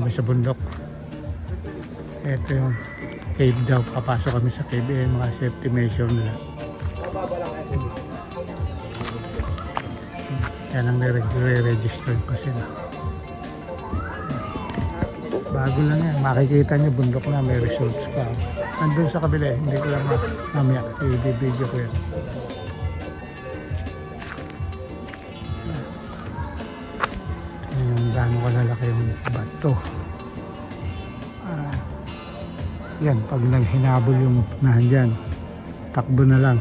kami sa bundok. Ito yung cave daw. Papasok kami sa cave. Mga safety measure nila. Yan ang nire-register pa sila. Bago lang yan. Makikita nyo bundok na. May results pa. Andun sa kabila. Hindi ko lang mamaya. I-video ko yan. Yung gano'ng kalalaki yung bato. Yan. Pag naghinabol yung nahan dyan, takbo na lang.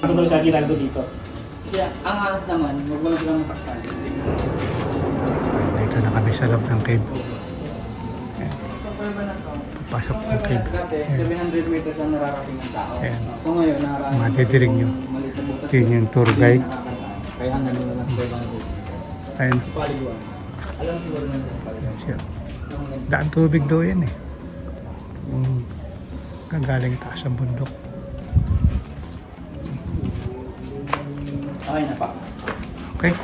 Ano daw sa ginagawa dito? Yeah, ang aras naman, huwag mo lang silang masaktan. Dito na kami sa loob ng cave. Pasok ng cave. Dati, 700 meters lang nararating ng tao. Ayan. So ngayon, nararating Matitirig nyo. maliit na butas. Yun yung tour guide. Kaya nandun na lang sa 500. Ayun. Paliguan. Alam siguro na sa paliguan. Siya. Daan tubig daw yan eh. Gagaling taas ang bundok. Okay na pa. Okay.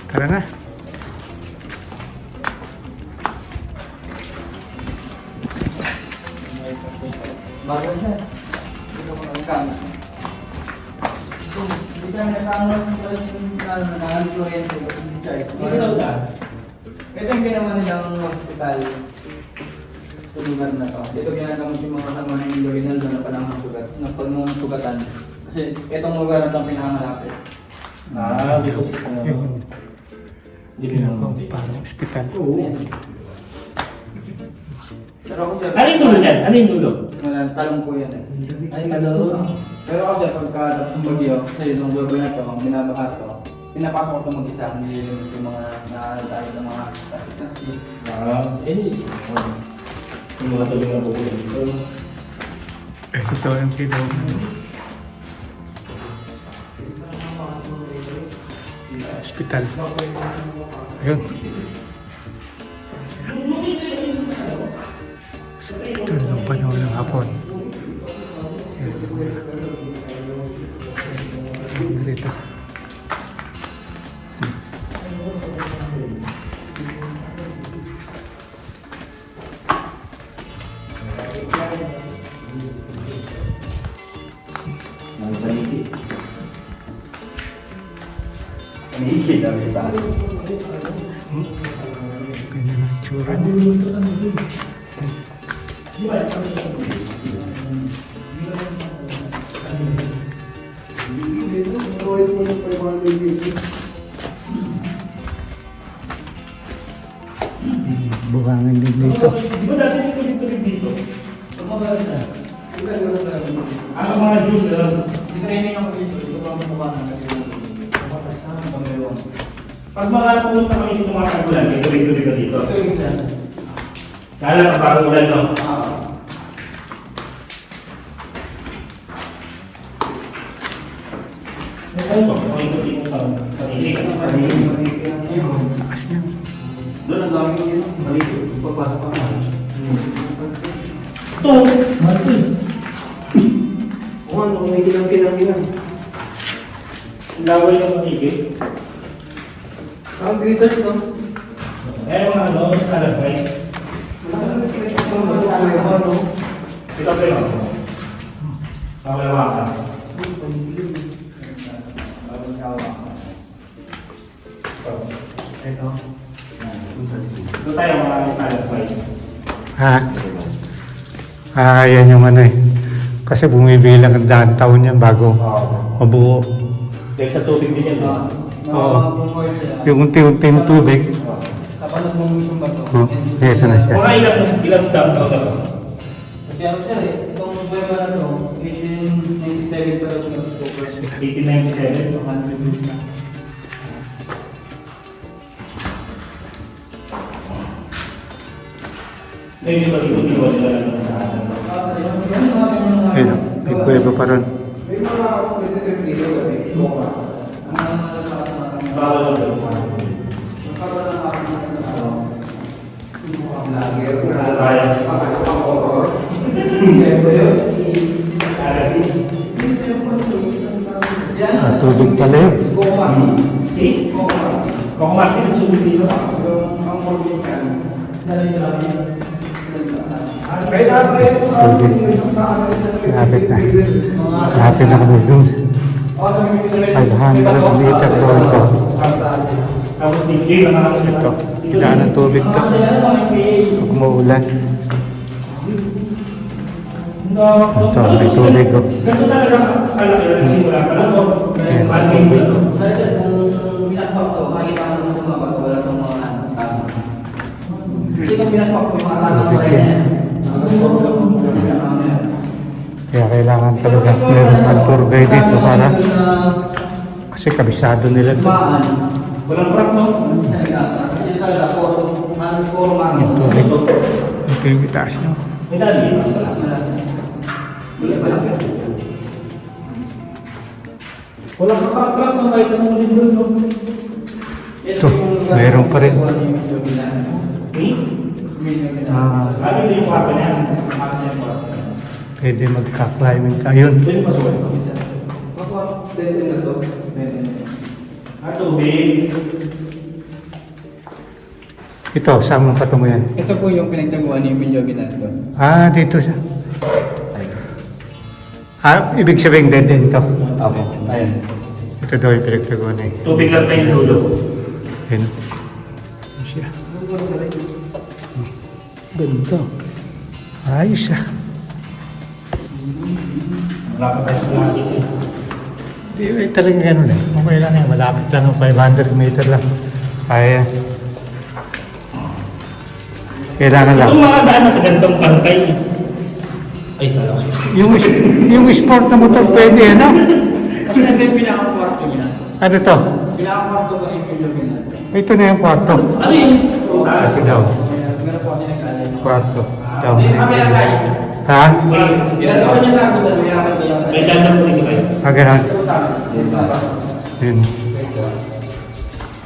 Tara na. Bago siya. Dito ko ang kama. Hindi ka nakakala kung yung kuryente o hindi charge. Dito daw daan. Ito yung ginawa nilang hospital sa lugar na to. Dito ginagamit yung mga kasama ng Rinaldo na palang ng sugatan. Kasi itong lugar na itong pinakamalapit. Dito sa Hindi na parang ospital. Oo. Pero ako sir, Ano yung dulo yan? Ano yung dulo? talong po yan eh. Ay, talong. Pero ako sir, pagka ng bagyo, kasi yung buwan na to, binabaha to, pinapasok ko ito mag-isa, nililimit yung mga tayo ng mga kasi. Yung mga tulong na po dito. Ito yung kito. Hospital. Ayun. Ito yung panahon ng hapon. Ayan. Dito. Nanihigil na may taas. Ganyan ang tsura niya. Bukangan din dito. Di ba dati yung tubig dito? Ano mga Jews lang? Training ako dito, ito pa ang mukha na Pag mga pumunta kami dito mga tagulan, may tubig-tubig na dito. ito yung isa. Kala pag bagong ulan, no? Ano to? Ano yung tubig mo panigig? Lakas niya. Doon ang daming yun, maliit. Pagpasok pa nga. Ito! Mahal eh. Oo, ano, may kilang. Laway ng panigig. Ang greeters, no? Eh, mga ano, may salad rice. Ito pa yun. Pangalawa ka. Ito. Ito tayo mga salad rice. Yan yung ano eh. Kasi bumibilang ang daan taon yan bago mabuo. Dahil sa tubig din yan. Oo. Yung unti-unting tubig. Sa panot mong misong bato. Ito na siya. Mga ilang dam na ito. Kasi ano sir eh, itong buwan na to, 1897 pa daw ito nag-discover. 1897. 100 years na. Ngayon ito, ito nila lang sa asan. Ayun, may kuweba pa ron. May mga nagtitrip dito, buka. Bawal lang daw. Tubig pala yun. See? Kung kumasin ang subig dito. Lapit na. Lapit na kami doon. 500 meter doon ito. Tapos hindi nakakasya. Ito. Daan ng tubig to. Pag umuulan. Ito, may tubig ko. Ganito talaga kalaki yung simula pa lang. Ayan, may tubig ko. Kaya kailangan talaga meron ang tour guide dito para kasi kabisado nila ito. Walang prop, no? Yung tubig. Ito yung itaas nyo. May dali. Walang prop no? Kahit anong ulit doon, no? Ito, meron pa rin. Dito yung kwarto niya. Pwede magka-climbing ka. Yun. Pwede masuot. Tubig. Ito, saan mo patungo yan? Ito po yung pinagtaguan ni Emilio Ginaldo. Ah, dito siya. Ah, ibig sabihin dead end to. Opo, ayun. Ito daw yung pinagtaguan eh. Tubig lang tayong lulo. Ayun. Ayun siya. Ganda. Ayos siya. Malapit tayo sa mga dito. Di ba talaga ganun eh. Okay lang eh. Malapit lang. 500 meter lang. Kaya. Kailangan lang. Itong mga daan na ganitong pantay. Ay, tala. Yung sport na motor pwede ano? Kasi ito yung pinaka-kwarto niya. Ano to? Pinaka-kwarto ko ni Emilio Ginaldo. Ito na yung kwarto. Ano yun? Ito daw. Meron po kasi nagkalay. Kwarto. Daw. Hindi kami lang tayo. Ha? Ginagawa niya lang sa mayroon ko yung... May daan na po dito kayo. Ah, ganun. Yun.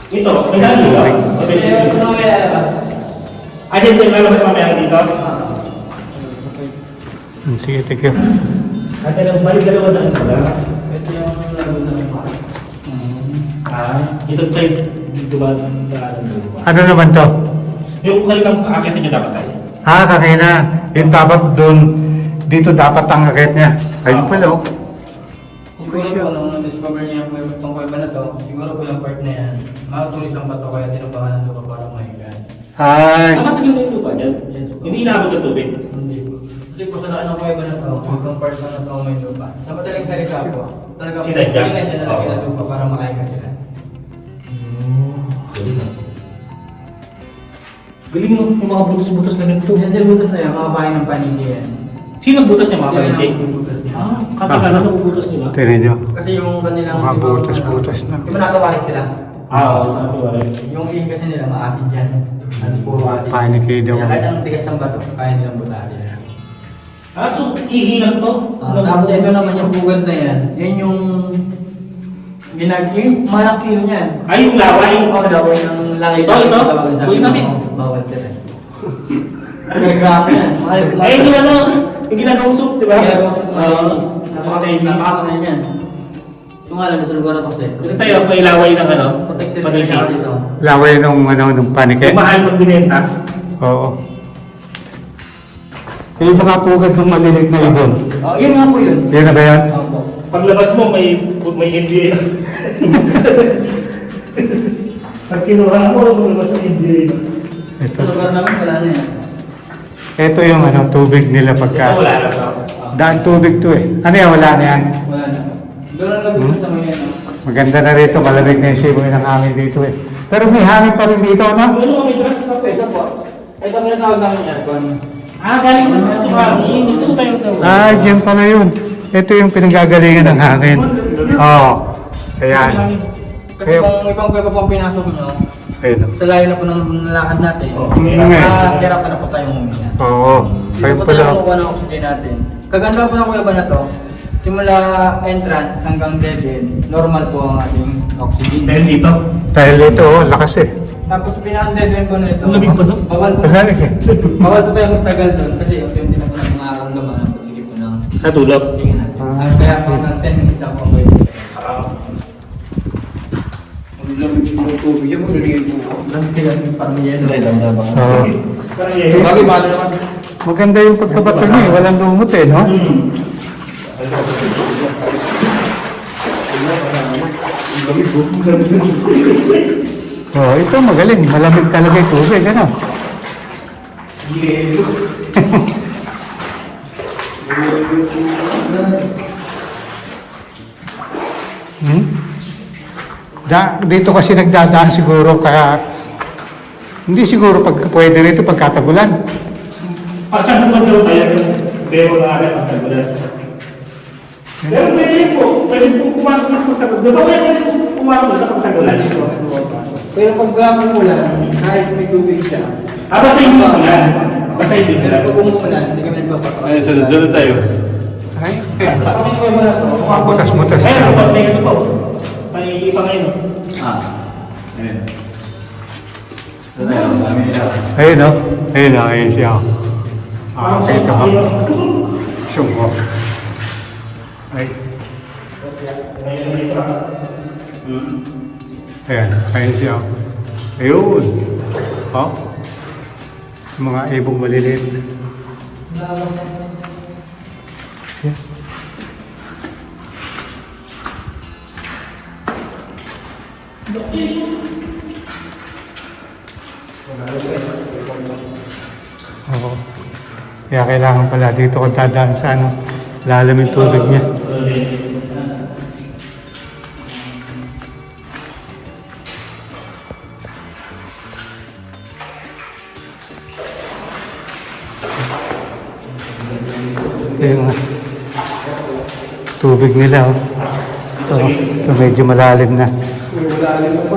Ito, may daan dito. Ay, hindi yung lalabas mamaya dito. Sige, thank you. At yung balik dalawa daan pala. Ito yung laro na yung mga. Ito tayo dito ba? Daan dito. Ano naman to? Yung kayo ng akitin niyo dapat tayo. Ah, kanina. Yung dapat doon. Dito dapat ang akit niya. Ayun pala oh. Siguro po nung na-discover niya itong kuweba na to, siguro po yung part na yan, mga tulis ang bato kaya tinubangan ng lupa para mahigan. Ay. Nakatagal na yung lupa dyan. Hindi inabot ng tubig. Hindi po. Kasi po sa daan ng kuweba na to, itong part na to may lupa. Napadaling salita po. Talaga po, Sinadya? sinadya na lagi ng lupa para makahigan sila. Galing mo yung mga butos-butos na ganito. Yan sa butas na yan, mga bahay ng panini yan. Sino butas niya mga Sila palengke? ang butas niya. Katagal na bubutas nila. Tinan nyo. Kasi yung kanilang... Mga ibang- butas-butas na. Di ba nakawarik sila? Oo, nakatiwala. Yung ihi kasi nila, maasid yan. Ano, puro asin. Paniki daw. Kaya kahit ang tigas ng bato, kaya nilang butasin. So ihi lang to? Tapos ito naman yung bugad na yan. Yan yung... yung malaki niyan. Ay, yung laway. Oo, laway ng langit. Ito? Uy, natin. Bawal sila. Grabe yan. Ay, yung ano, yung ginagawang soup, di ba? Ginagawang soup, malinis. Napaka-Chinese. Napaka-Chinese yan. Yung nga lang, sa lugar na to kasi. Ito tayo, may laway ng ano, Protected paniki. na dito. Laway nung nung panike. Yung mahal pag binenta. Oo. Yung mga pugad ng maliliit na ibon. Oh, yun nga po yun. Yan na ba yan? Opo. Paglabas mo, may NGA. Pag kinuha mo, paglabas may NGA. Ito. Sa lugar namin, wala na yan. Ito yung tubig nila Ito pagka. wala lang to. Daan tubig to eh. Ano yan? Wala na yan. Wala na. Doon ang labis sa mga yan. Maganda na rito. Malamig na yung simoy ng hangin dito eh. Pero may hangin pa rin dito, no? Ano may truck? Ito po. Ito ang tinatawag namin aircon. Galing sa sukami. Dito tayo tayo. Ah, dyan pala yun. Ito yung pinagagalingan ng hangin. Oo. Ayan. Kasi kung ibang kuweba pong pinasok nyo, Ayun. sa layo na po ng lakad natin, hirap na po tayong huminga. Oo. Hindi Ayun po pala. tayo makuha ng oxygen natin. Kaganda po ng kuweba na to, simula entrance hanggang dead end, normal po ang ating oxygen. Dahil dito. Dahil ito, oh, lakas eh. Tapos pinaka-dead end po na ito. Ang lamig pa doon? Bawal po. Wala eh. Bawal po tayo magtagal doon kasi yung din ako ng mga aramdaman ng pagsige po ng Sa tulog. tingin natin. Ah. Kaya po hanggang 10 minutes lang po pwede. Ang lamig ng tubig yung magliligo po. Lamig kaya parang yelo. Oo. Parang yan. Bagay ba naman? Maganda yung pagkabato niya eh. Walang lumot eh, no? Oo, ito magaling. Malamig talaga yung tubig, ano? Hmm? Dito kasi nagdadaan siguro kaya hindi siguro pag pwede rito pagkatagulan. Saan mo daw tayo yung pero na agad ang tagulan? Pero pwede po pumasok ng pagtagulan. Di ba pwede po pumasok sa pagtagulan? Pero pag gawin mo lang, kahit may tubig siya. Basta hindi mo ulan. Basta hindi Pero ulan. pag umuulan, hindi kami nagpapakaw. Ay, sunod-sunod tayo. Ay, Pakinggan ko mo na to. butas-butas Ayun, na. pag may ano po. Pangigipa ngayon. Ayun. Ito tayo, kami nila. Ayun, no? Ayun, no? Ayun siya. Ah, okay, ito ha. Sungko. Ay, ayan, ayun siya. Ayun. Oh. Mga ibong maliliit. Siya. Oo. Kaya kailangan pala dito kung dadaan sa ano, lalim yung tubig niya. Ito yung tubig nila. Oh. Ito medyo malalim na. Malalim na po.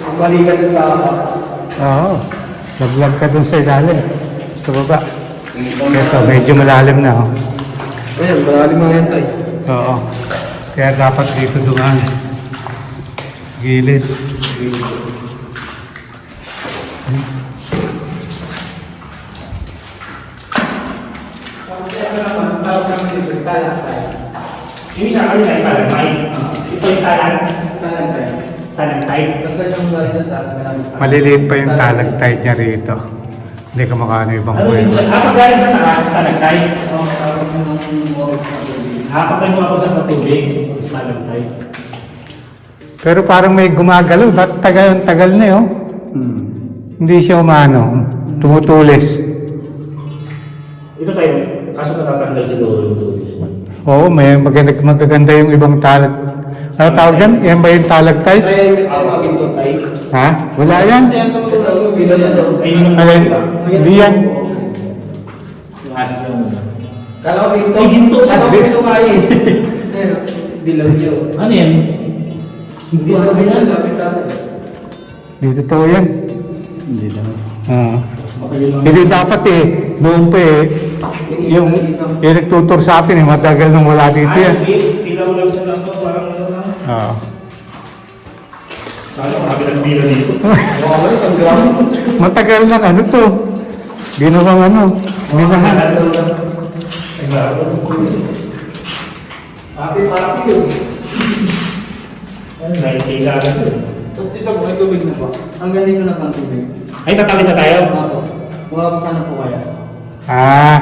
Ang balikan ng tao. Oo. Laglag ka dun sa ilalim. Sa baba. Ito, medyo malalim na. Oh. Ayan, malalim mga yan tayo. Oo. Kaya dapat dito dumaan. Gilid. Yung isa kami na stalagmite. Ito yung stalagmite. Basta yung balikan ng taas, malalim. Maliliit pa yung talagtite niya rito. Hindi ka makano ibang Ano buhay. yung pag galing sa taas, stalagmite. Pag may mga sa patubig, stalagmite. Pero parang may gumagalaw. Ba't tagal na yun? Hindi siya umano. Tumutulis. Ito tayo, kaso natatanggal siguro yung tulis. Oo, may magaganda yung ibang talag. Ano tawag yan? Yan ba yung talagtite? Ay, tawagin to tayo. Ha? Wala yan. Kasi yan tumutulog, bilang na to. Ay, yun Alin? Hindi yan. Yung acid lang muna. Kala ko ito. Ay, ginto. Kala ko ito kaya eh. Pero, bilang siya. Ano yan? Hindi ko ito sabi tayo. Hindi totoo yan. Hindi lang. Baka yun lang. Hindi dapat eh. Noon pa eh. Yung nagtutur sa atin eh. Matagal nang wala dito yan. Ilaw lang sa lang to, parang ano lang. Oo. Sana makabilang pila dito. Wow, isang gram. Matagal na ano to. Ginawang ano. Minahan. Ay, grabe. Ate yun. Ano, naikila na to. Tapos dito po, may tubig na po. Hanggang dito na pang tubig. Ay, tatawid na tayo. Ako. Mga sana po kaya. Ah.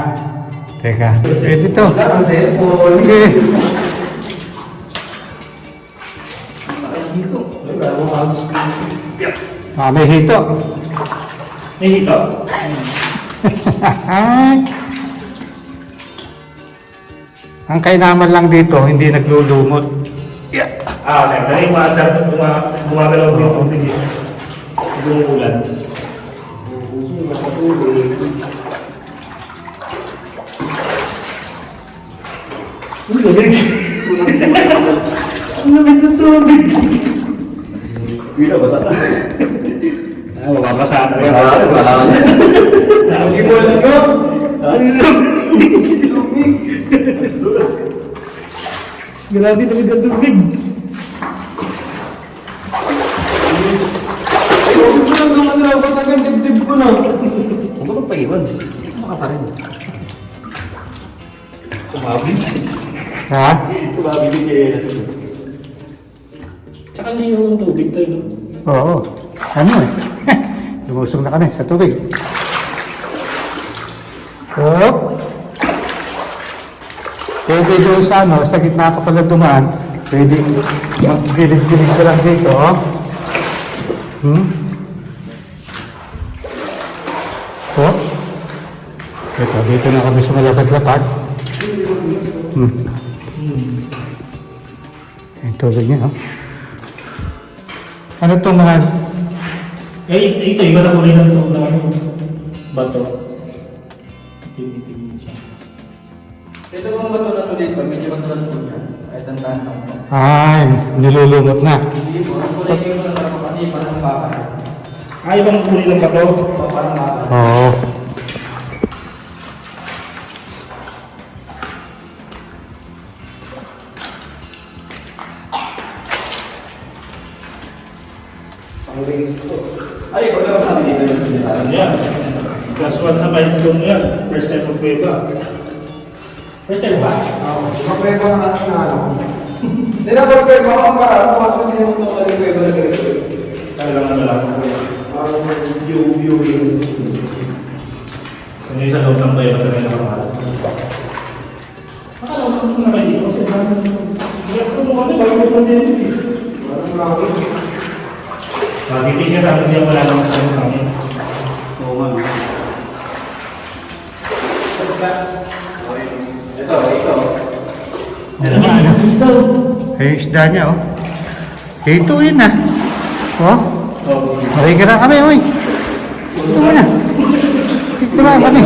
Teka. Pwede to. Wala ang cellphone. Sige. Dito. May hito. May hito? Ang kainaman lang dito, hindi naglulumot. Siyempre, gumagalaw din yung tubig eh. Gumuulan. Ang lamig. Ang lamig ng tubig. Pila, basa na. Mababasa na rin. Basa na. Ang lamig. Grabe na ang tubig. Huwag ko lang naman nalabas agad dibdib ko na. Huwag ka magpaiwan. Baka pa rin. Sumabi. Ha? Sumabi din kay Elas. Tsaka hindi yung tubig tayo. Oo. Ano eh? Lumusong na kami sa tubig. Oh. Pwede doon sa ano, sa gitna ka pala dumaan, pwede mag-gilid-gilid ka lang dito, oh. Oh. Ito, dito na kami sa malapad-lapad. Yung tubig niya, oh. Ano itong mga... Eh, ito, iba na kulay ng tubig ng bato. Tingin siya. Ito bang bato na to dito, medyo matulas po yan. Kahit ang tahan lang po. Ay, nilulumot na. Hindi po, ang kulay yung lang ako kasi parang baka. Ah, ibang kulay ng bato. Parang baka. Oo. Ay, wala ka sabi dito. Ano yan? Plus 1 na milestone yan. First time of prueba. First time ba? Makweba na kasi na ano. Hindi na pagkweba ka para pumasok din mo itong kalikweba na ganito. Talagang ano lang. Parang view. Kung yung sa loob ng prueba talaga ng mga. Akala ko kung naman dito. Sige, kung mo kasi bago ito din. Parang laki. Bakit siya sabi niya wala naman sa kanya? Oo nga. Ito. Ano ba? Gusto? Eh, isda niya, oh. Ito yun, ah. Oh, Oo. makikira kami, oy. Ito mo na. Makikira kami.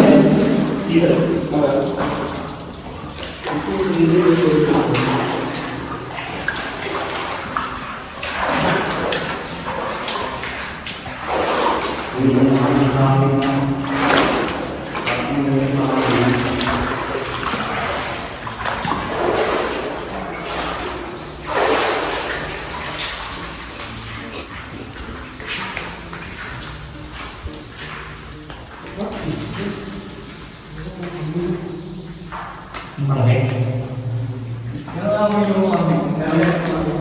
Dito.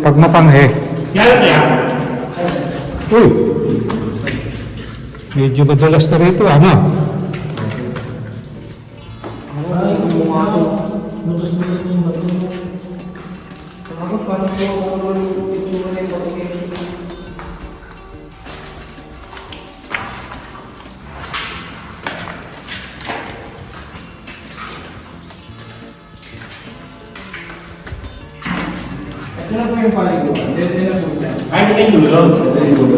Pag mapanghe. Yan ito yan. Uy! Medyo madulas na rito, ano? Ay, kumuha ito. Butas-butas na yung bato. Ako parang yung itsura na yung pagkakas. Ito na po yung paliguan. Dito na po yan. Ay, ito na yung dulo. Ito yung dulo.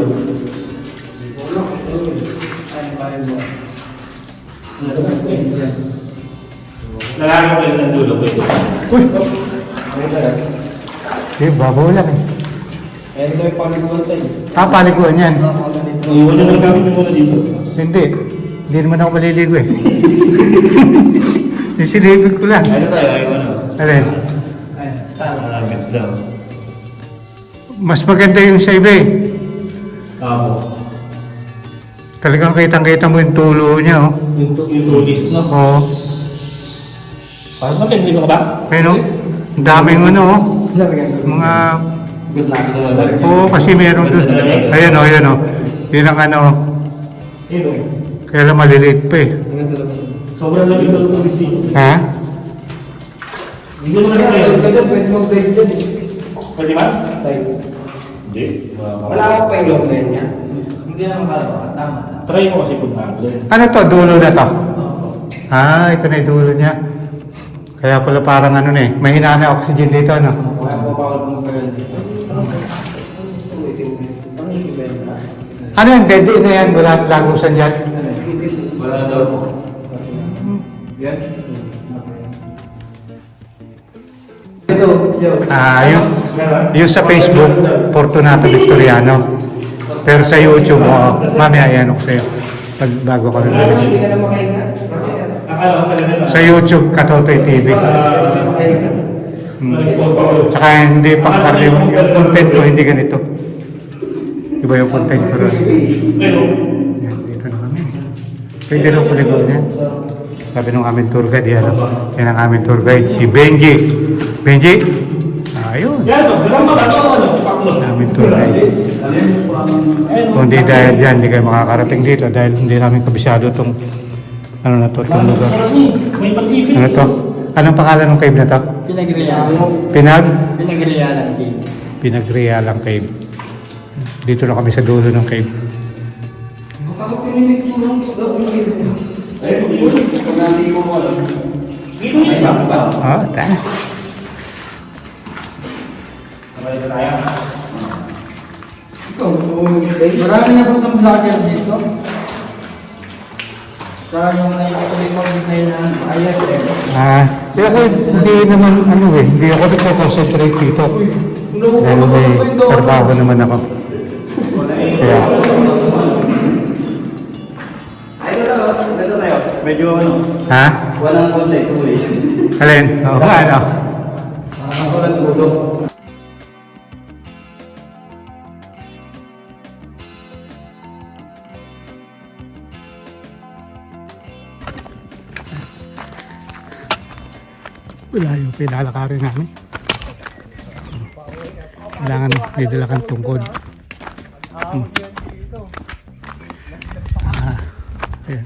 Ay, yung paliguan. Lalaki ko yung dulo. Pwede. Uy! Ano ba yan? Eh, babaw lang eh. Eh, ito yung paliguan tayo. Ah, paliguan yan. Iwan nyo lang gamit yung muna dito. Hindi. Hindi naman ako maliligo eh. Isinibig ko lang. Ano tayo? Ano? Alin? Ay, tama. Agad daw. Mas maganda yung sa iba eh. Ako. Talagang kitang-kita mo yung tulo niya, oh. Yung tulis, no? Oo. Parang matindi ka ba? Pero, ang daming ano, oh. Mga... Gusto natin sa mga Oo, kasi meron doon. Ayan, oh, ayan, oh. Yun ang ano, oh. Ito. Kaya lang maliliit pa eh. Sobrang lamig daw tubig dito. Ha? Hindi mo na kayo. Pwede mag-dive dyan. Pwede ba? Dive. Hindi. Wala akong pa yung loob na yun niya. Hindi na makalawa. Tama na. Try mo kasi kung nakakulin. Ano to? Dulo na to? Ah, ito na yung dulo niya. Kaya pala parang ano na eh. Mahina na oxygen dito, ano? Wala po bawal mo magkagal dito. Ano yan? Dead na yan. Wala lagusan dyan. Wala na daw. Yan. Yo. Ah, yung sa Facebook, Fortunato Victoriano. Pero sa YouTube, mamaya yan ako sa'yo. Pag bago ko rin. Hindi ka na makahinga. Kasi Akala ko talaga na. Sa YouTube, Katotoy TV. hindi ka makahinga. Tsaka hindi pangkaraniwan. Yung content ko hindi ganito. Iba yung content ko ron. Yan, dito na kami. Pwede rin kuligon yan. Sabi nung aming tour guide, yan ang aming tour guide, si Benji. Benji? Ayun. Aming tour guide. Kung di dahil dyan, hindi kayo makakarating dito dahil hindi namin kabisado itong ano na to, itong lugar. May pagsipit. Ano to? Anong pangalan ng cave na to? Pinagriyalan din. Pinagrialang cave. Dito na kami sa dulo ng cave. Dito yun ba? Oh, ta. Marami na po ng vlogger dito. Sa yung nai-report na yun ang ayat Di ako, hindi naman, ano hindi ako nagko-concentrate dito. Dahil may trabaho naman ako. Kaya, Ay, ito tayo. Medyo ano, ha? walang konti, tulis. Alin? Oo, ano? Kasulat tulog. Wala yung pinalakarin namin. Kailangan didala kang tungkod. Ayan.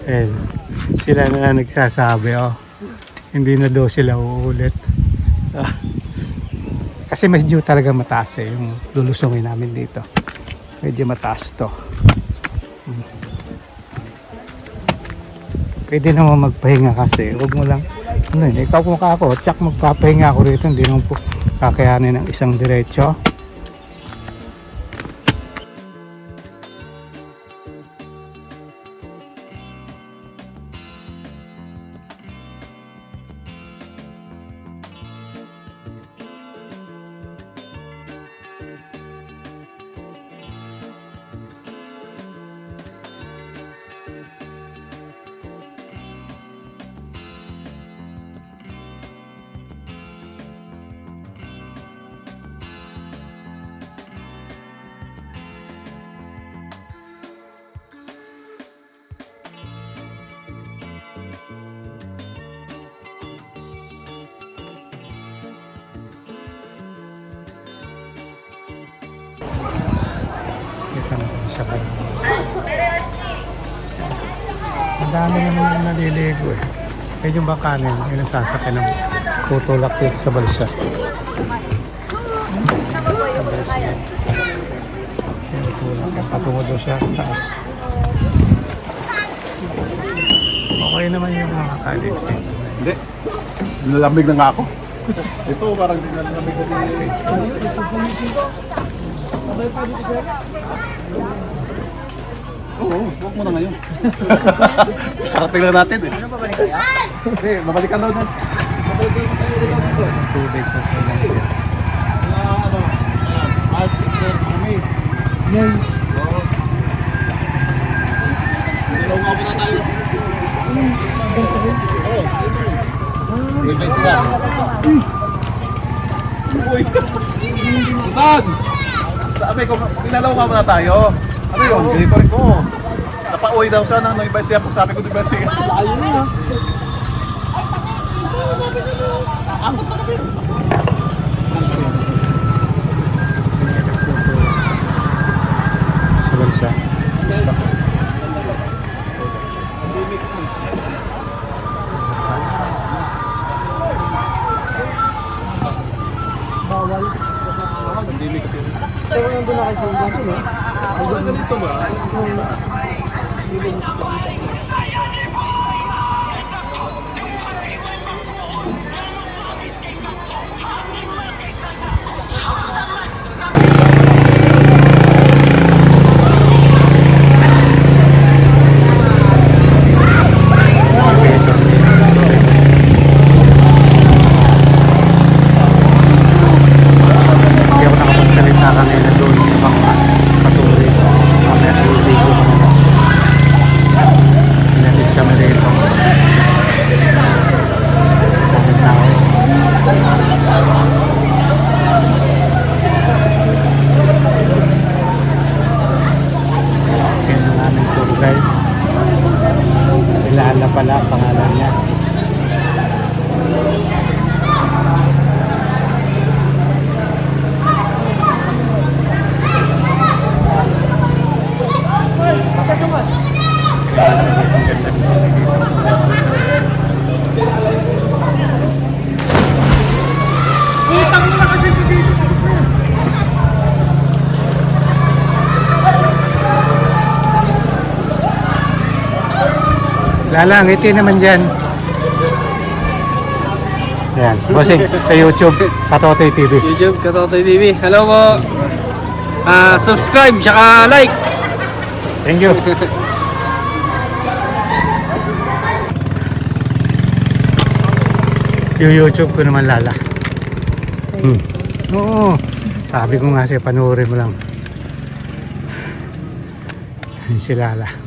And sila na nagsasabi, hindi na daw sila uulit. Kasi medyo talaga mataas yung lulusungin namin dito. Medyo mataas to. Pwede naman magpahinga kasi. Huwag mo lang, ikaw kung ako, tsak magpapahinga ako rito. Hindi naman po kakayanin ng isang diretso. sabay. Ang dami naman yung naliligo eh. Eh yung bakanin, ilang sasakyan ng tutulak dito sa balsa. Sa balsa yan. Tutulak. Patungo doon siya taas. Okay naman yung mga kalit. Hindi. Nalamig na nga ako. Ito parang di nalamig na din. Oo, huwag mo na ngayon. Karating lang natin eh. Ano babalik kaya? Hindi, babalikan daw din. Tubig ko po lang yan. March 6 kami. Yan. Dalaw nga muna tayo. Ibay sila. Uy! Butan! Sabi ko, pinalaw nga muna tayo. Ano yun? Ganito rin ko. Napauwi daw siya nang ibay siya. Sabi ko, di ba siya? Ayun na. Sa balsa. Hindi ako nakapagsalita kanina doon sa bangka. Patuloy ko. Mamaya tuloy ko kanina. Pinatid kami rito. Daming tao. Yan ang aming tour guide. Si Lala pala, pangalan niya. Lala, ngiti naman dyan. Yan, bossing, sa YouTube, Katotoy TV. YouTube, Katotoy TV. Hello po. Subscribe, tsaka like. Thank you. Yung YouTube ko naman, Lala. Oo. Sabi ko nga siya, panoorin mo lang. Yun si Lala.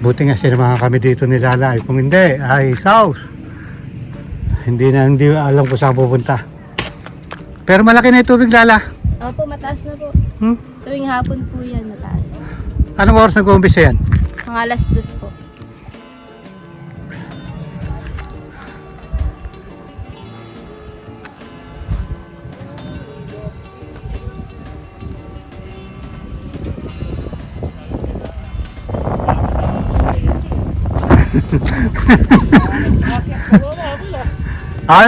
Buti nga sinamahan kami dito ni Lala. Kung hindi, ay sauce. Hindi alam ko saan pupunta. Pero malaki na yung tubig, Lala. Opo, mataas na po. Hmm? Tuwing hapon po yan, mataas. Anong oras nag-uumpisa yan? Mga alas 2 po.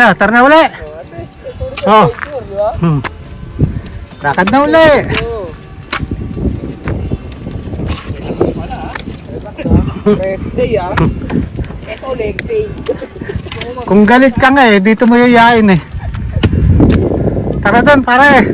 Na, tara na uli. Oh. Lakad na uli. Rest day Ito leg day. Kung galit ka nga eh, dito mo yayain eh. Tara doon, pare.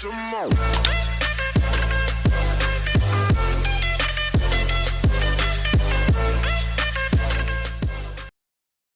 some more.